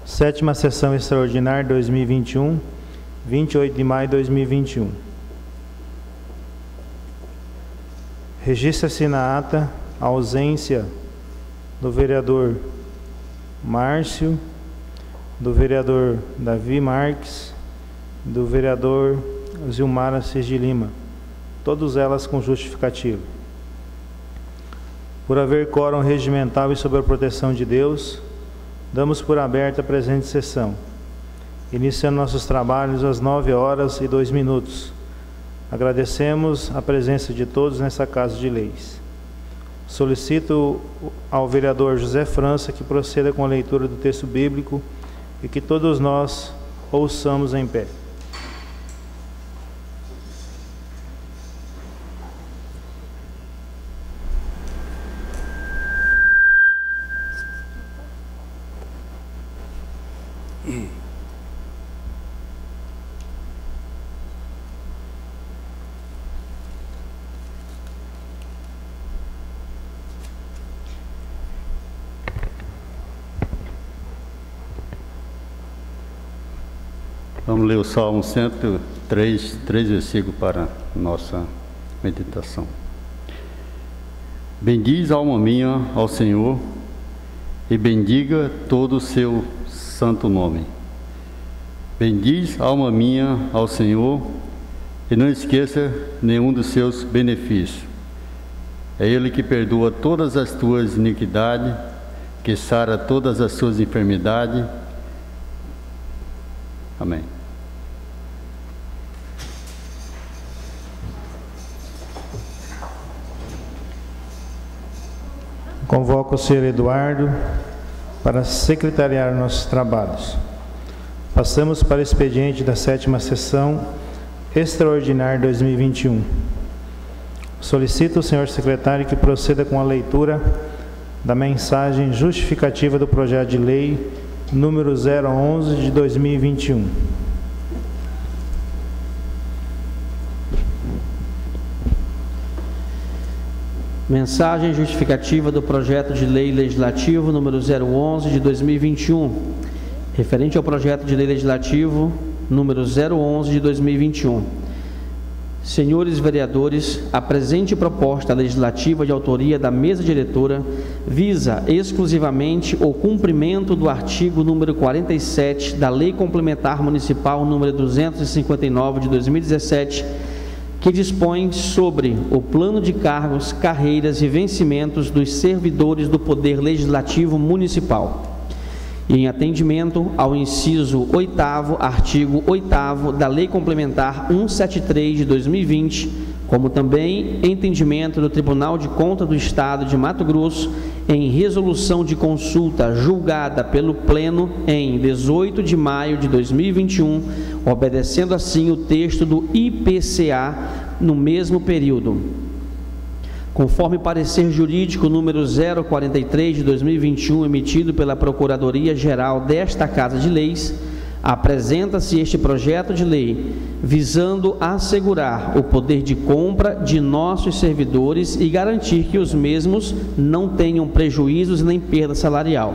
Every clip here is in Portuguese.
Sétima Sessão Extraordinária 2021, 28 de maio de 2021. Registra-se na ata a ausência do vereador Márcio, do vereador Davi Marques, do vereador Zilmar Assis de Lima, todas elas com justificativo. Por haver quórum regimental e sob a proteção de Deus, damos por aberta a presente sessão, iniciando nossos trabalhos às 9h02. Agradecemos a presença de todos nessa Casa de Leis. Solicito ao vereador José França que proceda com a leitura do texto bíblico e que todos nós ouçamos em pé. Vamos ler o Salmo 103, 3 versículos para nossa meditação. Bendiz, alma minha, ao Senhor, e bendiga todo o seu santo nome. Bendiz, alma minha, ao Senhor, e não esqueça nenhum dos seus benefícios. É Ele que perdoa todas as tuas iniquidades, que sara todas as suas enfermidades. Amém. Convoco o senhor Eduardo para secretariar nossos trabalhos. Passamos para o expediente da sétima sessão extraordinária 2021. Solicito o senhor secretário que proceda com a leitura da mensagem justificativa do projeto de lei número 011 de 2021. Mensagem justificativa do projeto de lei legislativo número 011 de 2021, referente ao projeto de lei legislativo número 011 de 2021. Senhores vereadores, a presente proposta legislativa de autoria da mesa diretora visa exclusivamente o cumprimento do artigo número 47 da Lei Complementar Municipal número 259 de 2017, que dispõe sobre o plano de cargos, carreiras e vencimentos dos servidores do Poder Legislativo Municipal. E em atendimento ao inciso 8º, artigo 8º da Lei Complementar 173 de 2020, como também entendimento do Tribunal de Contas do Estado de Mato Grosso, em resolução de consulta julgada pelo Pleno em 18 de maio de 2021, obedecendo assim o texto do IPCA no mesmo período. Conforme parecer jurídico número 043 de 2021, emitido pela Procuradoria-Geral desta Casa de Leis, apresenta-se este projeto de lei visando assegurar o poder de compra de nossos servidores e garantir que os mesmos não tenham prejuízos nem perda salarial.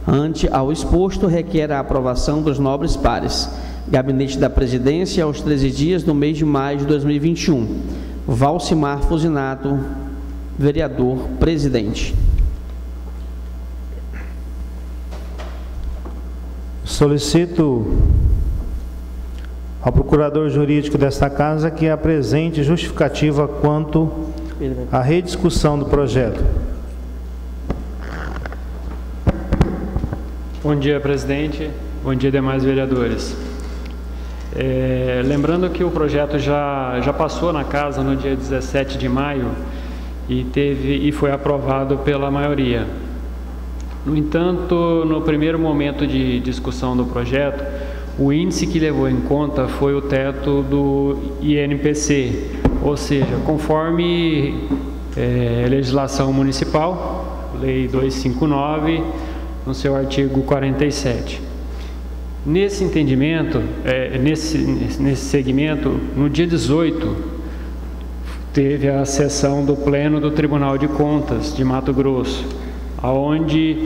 Ante ao exposto, requer a aprovação dos nobres pares. Gabinete da Presidência, aos 13 dias do mês de maio de 2021. Valcimar Fusinato, vereador presidente. Solicito ao procurador jurídico desta casa que apresente justificativa quanto à rediscussão do projeto. Bom dia, presidente. Bom dia, demais vereadores. Lembrando que o projeto já passou na casa no dia 17 de maio e foi aprovado pela maioria. No entanto, no primeiro momento de discussão do projeto, o índice que levou em conta foi o teto do INPC, ou seja, conforme legislação municipal, Lei 259, no seu artigo 47. Nesse entendimento, nesse segmento, no dia 18, teve a sessão do Pleno do Tribunal de Contas de Mato Grosso, onde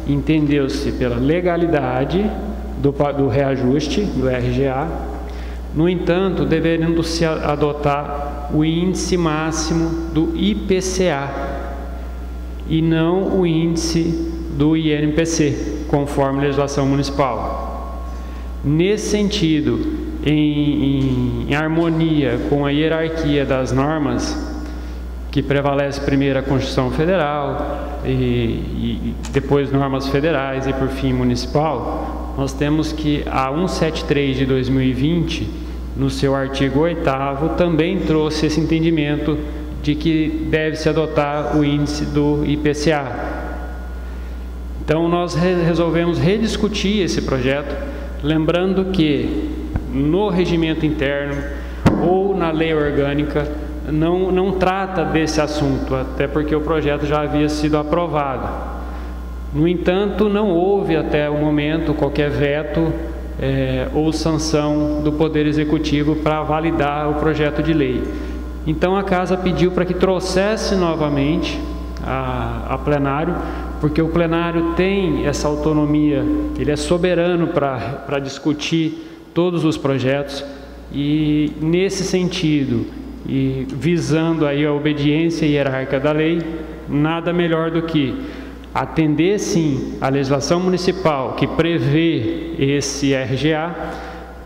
entendeu-se pela legalidade do reajuste do RGA. No entanto, devendo se adotar o índice máximo do IPCA e não o índice do INPC, conforme a legislação municipal. Nesse sentido, em harmonia com a hierarquia das normas, que prevalece primeiro a Constituição Federal e depois normas federais e por fim municipal, nós temos que a 173 de 2020, no seu artigo 8º, também trouxe esse entendimento de que deve-se adotar o índice do IPCA. Então nós resolvemos rediscutir esse projeto, lembrando que no regimento interno ou na lei orgânica não trata desse assunto, até porque o projeto já havia sido aprovado. No entanto, não houve até o momento qualquer veto ou sanção do Poder Executivo para validar o projeto de lei. Então a Casa pediu para que trouxesse novamente a plenário, porque o plenário tem essa autonomia, ele é soberano para discutir todos os projetos, e nesse sentido, e visando aí a obediência hierárquica da lei, nada melhor do que atender sim a legislação municipal que prevê esse RGA,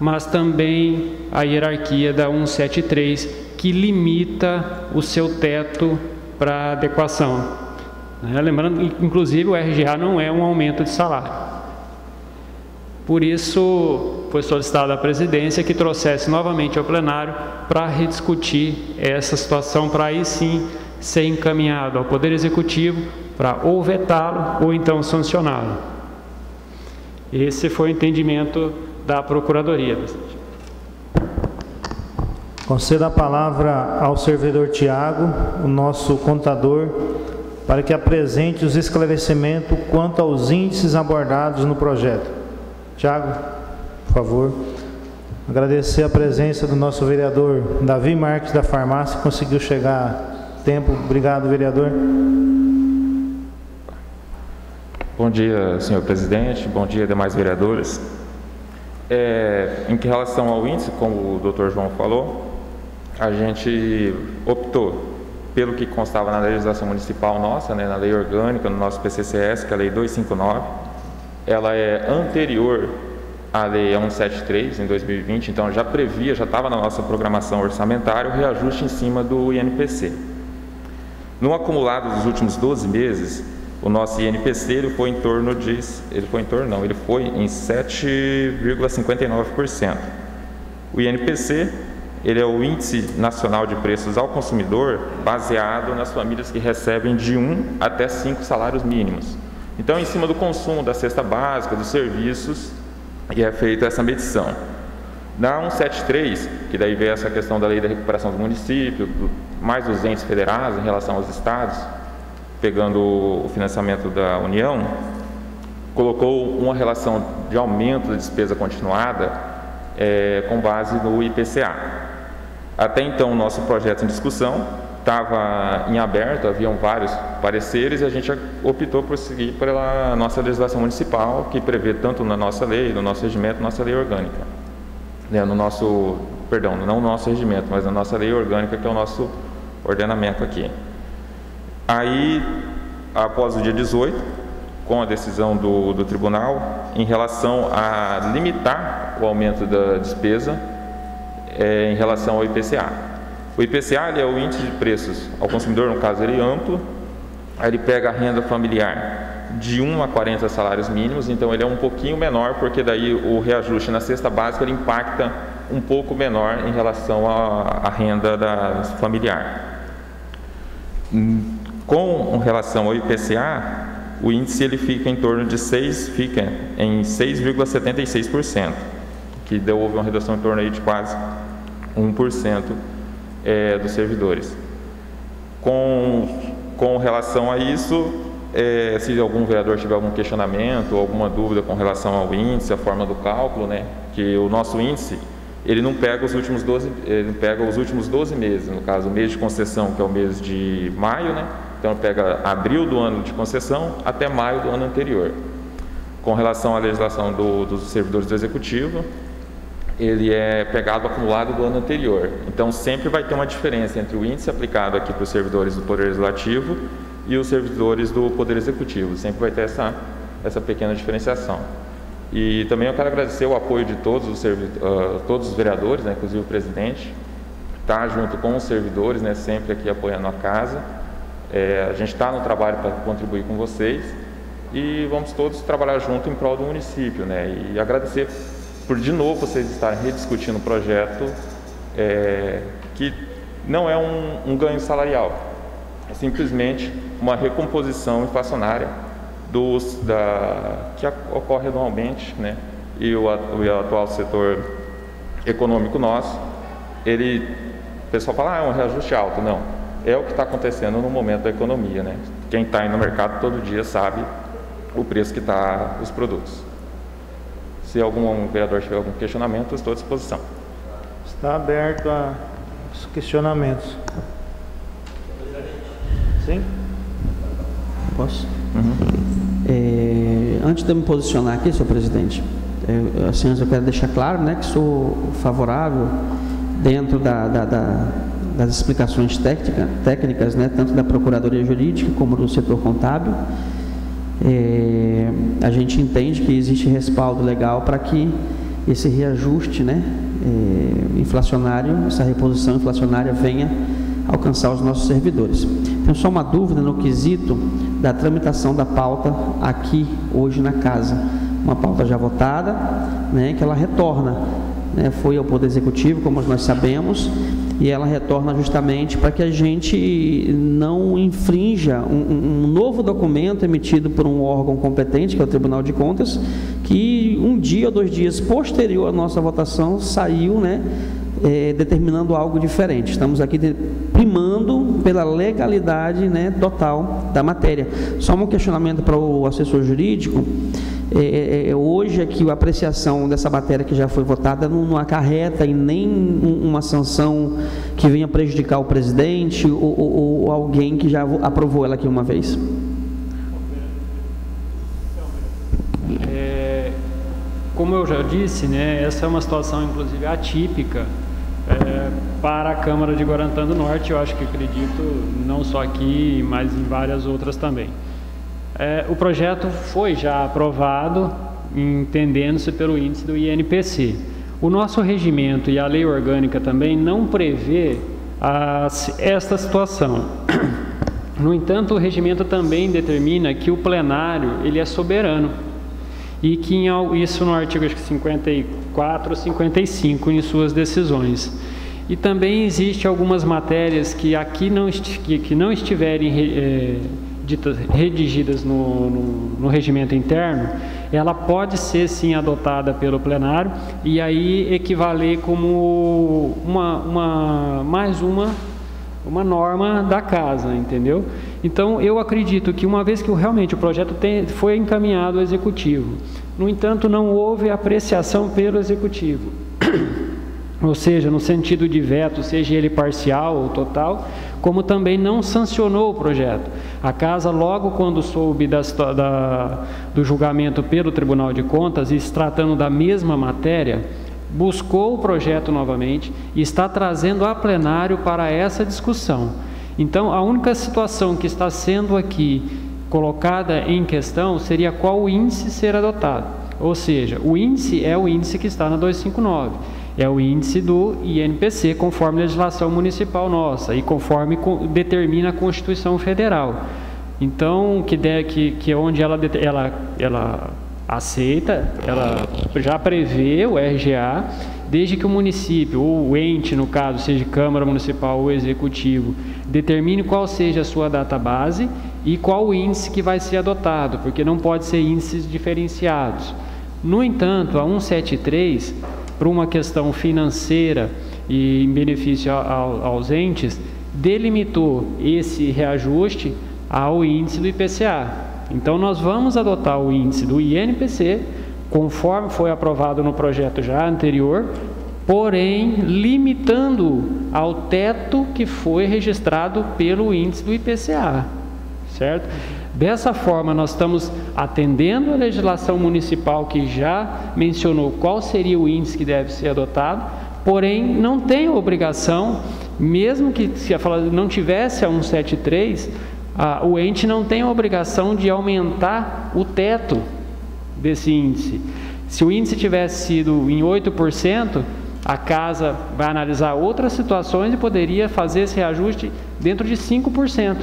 mas também a hierarquia da 173, que limita o seu teto para adequação. Lembrando, inclusive, o RGA não é um aumento de salário. Por isso, foi solicitado à presidência que trouxesse novamente ao plenário para rediscutir essa situação, para aí sim ser encaminhado ao Poder Executivo para ou vetá-lo ou então sancioná-lo. Esse foi o entendimento da Procuradoria. Conceda a palavra ao servidor Tiago, o nosso contador, para que apresente os esclarecimentos quanto aos índices abordados no projeto. Tiago, por favor. Agradecer a presença do nosso vereador Davi Marques da Farmácia, que conseguiu chegar a tempo. Obrigado, vereador. Bom dia, senhor presidente. Bom dia, demais vereadores. Em relação ao índice, como o doutor João falou, a gente optou pelo que constava na legislação municipal nossa, na lei orgânica, no nosso PCCS, que é a lei 259. Ela é anterior à lei 173, em 2020, então já previa, já estava na nossa programação orçamentária o reajuste em cima do INPC. No acumulado dos últimos 12 meses, o nosso INPC ele foi em 7,59%. O INPC ele é o Índice Nacional de Preços ao Consumidor, baseado nas famílias que recebem de 1 até 5 salários mínimos. Então, em cima do consumo da cesta básica, dos serviços, e é feita essa medição. Na 173, que daí veio essa questão da lei da recuperação do município, mais os entes federados em relação aos estados, pegando o financiamento da União, colocou uma relação de aumento da despesa continuada com base no IPCA. Até então, o nosso projeto em discussão estava em aberto, haviam vários pareceres e a gente optou por seguir pela nossa legislação municipal, que prevê tanto na nossa lei, no nosso regimento, na nossa lei orgânica. Não no nosso regimento, mas na nossa lei orgânica, que é o nosso ordenamento aqui. Aí, após o dia 18, com a decisão do tribunal, em relação a limitar o aumento da despesa em relação ao IPCA. O IPCA ele é o índice de preços ao consumidor, no caso ele é amplo, aí ele pega a renda familiar de 1 a 40 salários mínimos, então ele é um pouquinho menor, porque daí o reajuste na cesta básica ele impacta um pouco menor em relação à renda familiar. Com relação ao IPCA, o índice ele fica em torno de 6,76%, que houve uma redução em torno aí de quase 1% dos servidores. Com relação a isso, se algum vereador tiver algum questionamento ou alguma dúvida com relação ao índice, a forma do cálculo, que o nosso índice ele não pega os últimos 12, ele pega os últimos 12 meses, no caso o mês de concessão, que é o mês de maio, então pega abril do ano de concessão até maio do ano anterior. Com relação à legislação dos servidores do Executivo, ele é pegado acumulado do ano anterior. Então, sempre vai ter uma diferença entre o índice aplicado aqui para os servidores do Poder Legislativo e os servidores do Poder Executivo. Sempre vai ter essa pequena diferenciação. E também eu quero agradecer o apoio de todos os vereadores, né, inclusive o presidente, está junto com os servidores, né, sempre aqui apoiando a casa. A gente está no trabalho para contribuir com vocês e vamos todos trabalhar junto em prol do município, né, e agradecer por de novo vocês estarem rediscutindo o projeto, que não é um ganho salarial, é simplesmente uma recomposição inflacionária que ocorre anualmente, né, e o atual setor econômico nosso, o pessoal fala, é um reajuste alto. Não, é o que está acontecendo no momento da economia, né? Quem está aí no mercado todo dia sabe o preço que está os produtos. Se algum vereador tiver algum questionamento, estou à disposição. Está aberto a questionamentos. Sim? Posso? Antes de eu me posicionar aqui, senhor presidente, assim, eu quero deixar claro, né, que sou favorável dentro das explicações técnicas, né, tanto da Procuradoria Jurídica como do setor contábil. A gente entende que existe respaldo legal para que esse reajuste, né, inflacionário, essa reposição inflacionária venha alcançar os nossos servidores. Tenho só uma dúvida no quesito da tramitação da pauta aqui hoje na casa. Uma pauta já votada, né, que ela retorna, né, foi ao Poder Executivo, como nós sabemos, e ela retorna justamente para que a gente não infrinja um novo documento emitido por um órgão competente, que é o Tribunal de Contas, que um dia ou 2 dias posterior à nossa votação saiu, né, determinando algo diferente. Estamos aqui primando pela legalidade, né, total da matéria. Só um questionamento para o assessor jurídico. Hoje aqui a apreciação dessa matéria que já foi votada não acarreta em nem uma sanção que venha prejudicar o presidente ou alguém que já aprovou ela aqui uma vez. Como eu já disse, né, essa é uma situação inclusive atípica para a Câmara de Guarantã do Norte. Eu acho que acredito não só aqui, mas em várias outras também. O projeto foi já aprovado, entendendo-se pelo índice do INPC. O nosso regimento e a lei orgânica também não prevê esta situação. No entanto, o regimento também determina que o plenário ele é soberano e que isso no artigo acho que 54 ou 55 em suas decisões. E também existe algumas matérias que aqui que não estiverem redigidas no regimento interno, ela pode ser sim adotada pelo plenário e aí equivaler como mais uma norma da casa, entendeu? Então eu acredito que uma vez que realmente o projeto foi encaminhado ao executivo, no entanto não houve apreciação pelo executivo, ou seja, no sentido de veto, seja ele parcial ou total, como também não sancionou o projeto. A casa, logo quando soube do julgamento pelo Tribunal de Contas, e se tratando da mesma matéria, buscou o projeto novamente e está trazendo a plenário para essa discussão. Então, a única situação que está sendo aqui colocada em questão seria qual índice ser adotado. Ou seja, o índice é o índice que está na 259. É o índice do INPC, conforme a legislação municipal nossa e conforme determina a Constituição Federal. Então, que é onde ela aceita, ela já prevê o RGA, desde que o município, ou o ente, no caso, seja Câmara Municipal ou Executivo, determine qual seja a sua data base e qual o índice que vai ser adotado, porque não pode ser índices diferenciados. No entanto, a 173, por uma questão financeira e em benefício aos entes, delimitou esse reajuste ao índice do IPCA. Então, nós vamos adotar o índice do INPC, conforme foi aprovado no projeto já anterior, porém, limitando ao teto que foi registrado pelo índice do IPCA, certo? Dessa forma, nós estamos atendendo a legislação municipal que já mencionou qual seria o índice que deve ser adotado, porém não tem a obrigação, mesmo que se não tivesse a 173, o ente não tem a obrigação de aumentar o teto desse índice. Se o índice tivesse sido em 8%, a casa vai analisar outras situações e poderia fazer esse reajuste dentro de 5%.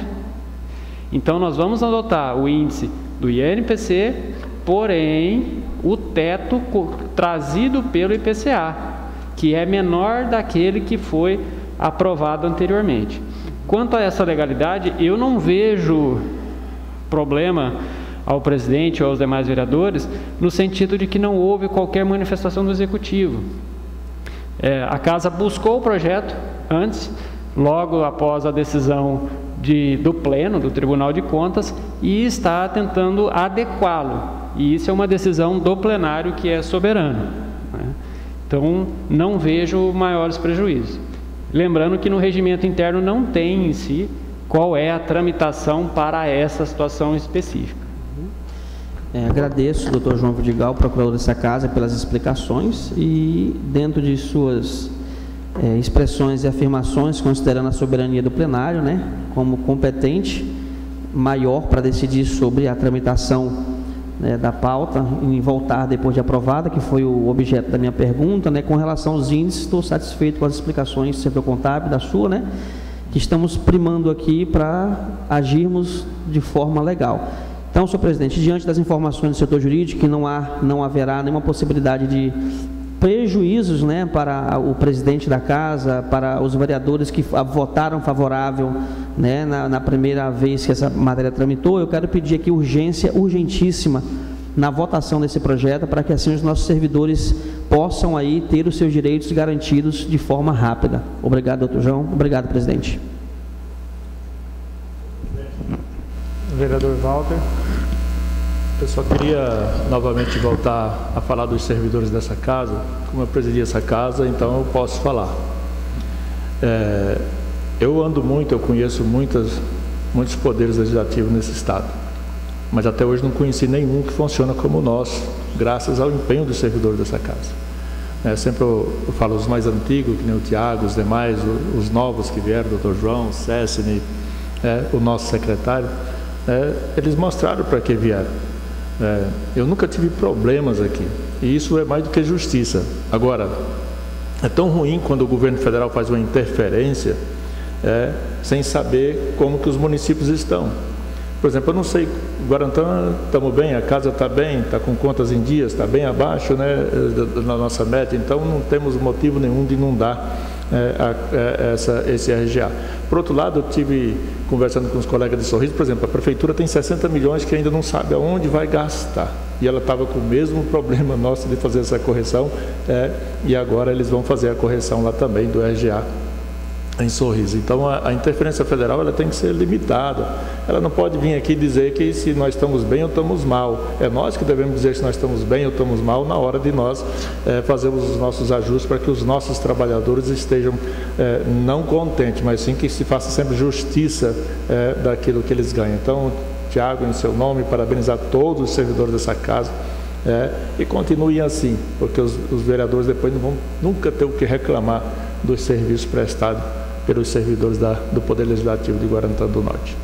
Então, nós vamos adotar o índice do INPC, porém, o teto trazido pelo IPCA, que é menor daquele que foi aprovado anteriormente. Quanto a essa legalidade, eu não vejo problema ao presidente ou aos demais vereadores, no sentido de que não houve qualquer manifestação do Executivo. A Casa buscou o projeto antes, logo após a decisão do Pleno, do Tribunal de Contas, e está tentando adequá-lo. E isso é uma decisão do plenário que é soberano, né? Então, não vejo maiores prejuízos. Lembrando que no regimento interno não tem em si qual é a tramitação para essa situação específica. Agradeço, doutor João Vidigal, procurador dessa casa, pelas explicações e, dentro de suas expressões e afirmações, considerando a soberania do plenário, né, como competente maior para decidir sobre a tramitação, né, da pauta em voltar depois de aprovada, que foi o objeto da minha pergunta, né, com relação aos índices, estou satisfeito com as explicações do setor contábil, da sua, né, que estamos primando aqui para agirmos de forma legal. Então, senhor presidente, diante das informações do setor jurídico, que não haverá nenhuma possibilidade de prejuízos, né, para o presidente da casa, para os vereadores que votaram favorável, né, na primeira vez que essa matéria tramitou, eu quero pedir aqui urgência urgentíssima na votação desse projeto, para que assim os nossos servidores possam aí ter os seus direitos garantidos de forma rápida. Obrigado, doutor João. Obrigado, presidente. Vereador Walter. Eu só queria novamente voltar a falar dos servidores dessa casa. Como eu presidi essa casa, então eu posso falar. Eu ando muito, eu conheço muitos poderes legislativos nesse estado, mas até hoje não conheci nenhum que funciona como o nosso, graças ao empenho dos servidores dessa casa. Sempre eu falo os mais antigos, que nem o Tiago, os demais, os novos que vieram, o doutor João, o Cessini, o nosso secretário, eles mostraram para que vieram. Eu nunca tive problemas aqui, e isso é mais do que justiça. Agora, é tão ruim quando o governo federal faz uma interferência sem saber como que os municípios estão. Por exemplo, eu não sei, Guarantã, estamos bem, a casa está bem, está com contas em dias, está bem abaixo, né, da nossa meta, então não temos motivo nenhum de não dar esse RGA. Por outro lado, eu tive conversando com os colegas de Sorriso, por exemplo, a prefeitura tem 60 milhões que ainda não sabe aonde vai gastar, e ela estava com o mesmo problema nosso de fazer essa correção, e agora eles vão fazer a correção lá também do RGA em Sorriso. Então a interferência federal ela tem que ser limitada, ela não pode vir aqui dizer que se nós estamos bem ou estamos mal, é nós que devemos dizer se nós estamos bem ou estamos mal na hora de nós fazermos os nossos ajustes para que os nossos trabalhadores estejam não contentes, mas sim que se faça sempre justiça daquilo que eles ganham. Então, Tiago, em seu nome, parabenizar todos os servidores dessa casa, e continuem assim, porque os vereadores depois não vão nunca ter o que reclamar dos serviços prestados pelos servidores do Poder Legislativo de Guarantã do Norte.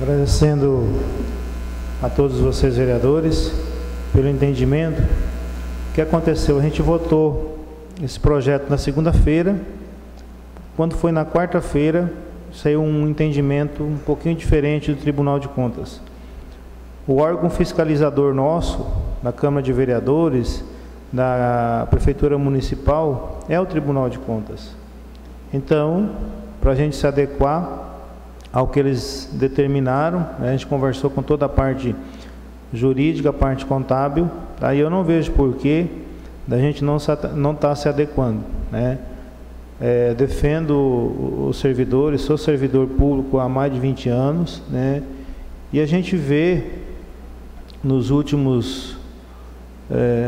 Agradecendo a todos vocês, vereadores, pelo entendimento. O que aconteceu? A gente votou esse projeto na segunda-feira. Quando foi na quarta-feira, saiu um entendimento um pouquinho diferente do Tribunal de Contas. O órgão fiscalizador nosso, da Câmara de Vereadores, da Prefeitura Municipal, é o Tribunal de Contas. Então, para a gente se adequar ao que eles determinaram, a gente conversou com toda a parte jurídica, a parte contábil, aí eu não vejo porquê da gente não estar se adequando, né? Defendo os servidores, sou servidor público há mais de 20 anos, né? E a gente vê nos últimos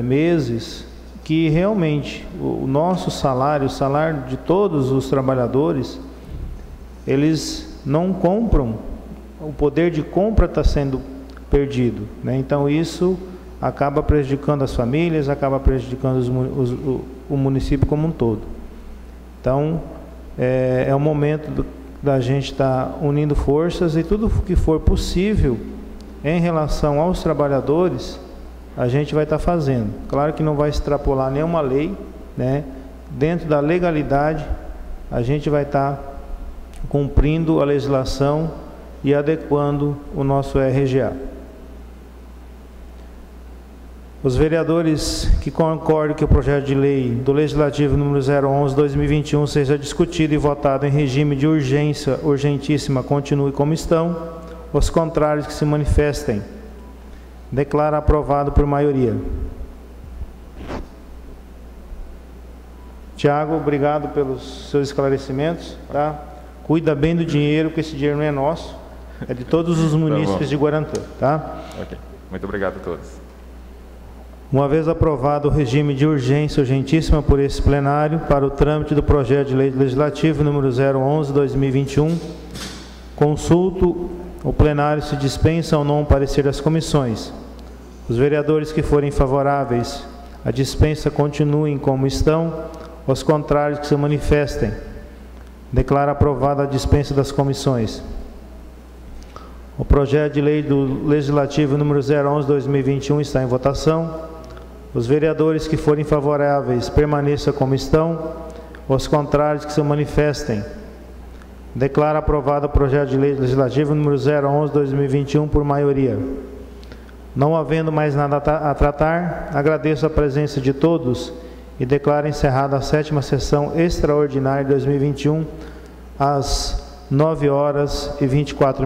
meses que realmente o nosso salário, o salário de todos os trabalhadores, eles não compram, o poder de compra está sendo perdido, né? Então isso acaba prejudicando as famílias, acaba prejudicando o município como um todo. Então é o momento da gente estar unindo forças, e tudo que for possível em relação aos trabalhadores, a gente vai estar fazendo. Claro que não vai extrapolar nenhuma lei, né? Dentro da legalidade, a gente vai estar cumprindo a legislação e adequando o nosso RGA. Os vereadores que concordam que o projeto de lei do Legislativo número 011/2021 seja discutido e votado em regime de urgência urgentíssima continue como estão. Os contrários que se manifestem. Declara aprovado por maioria. Tiago, obrigado pelos seus esclarecimentos, tá? Cuida bem do dinheiro, porque esse dinheiro não é nosso, é de todos os munícipes de Guarantã, tá? Ok, muito obrigado a todos. Uma vez aprovado o regime de urgência urgentíssima por esse plenário para o trâmite do projeto de lei legislativo número 011/2021, consulto o plenário se dispensa ou não o parecer das comissões. Os vereadores que forem favoráveis à dispensa continuem como estão, os contrários que se manifestem. Declara aprovada a dispensa das comissões. O projeto de lei do Legislativo número 011/2021 está em votação. Os vereadores que forem favoráveis permaneçam como estão, os contrários que se manifestem. Declara aprovado o projeto de lei legislativo número 011/2021 por maioria. Não havendo mais nada a tratar, agradeço a presença de todos e declaro encerrada a 7ª sessão extraordinária de 2021 às 9h24.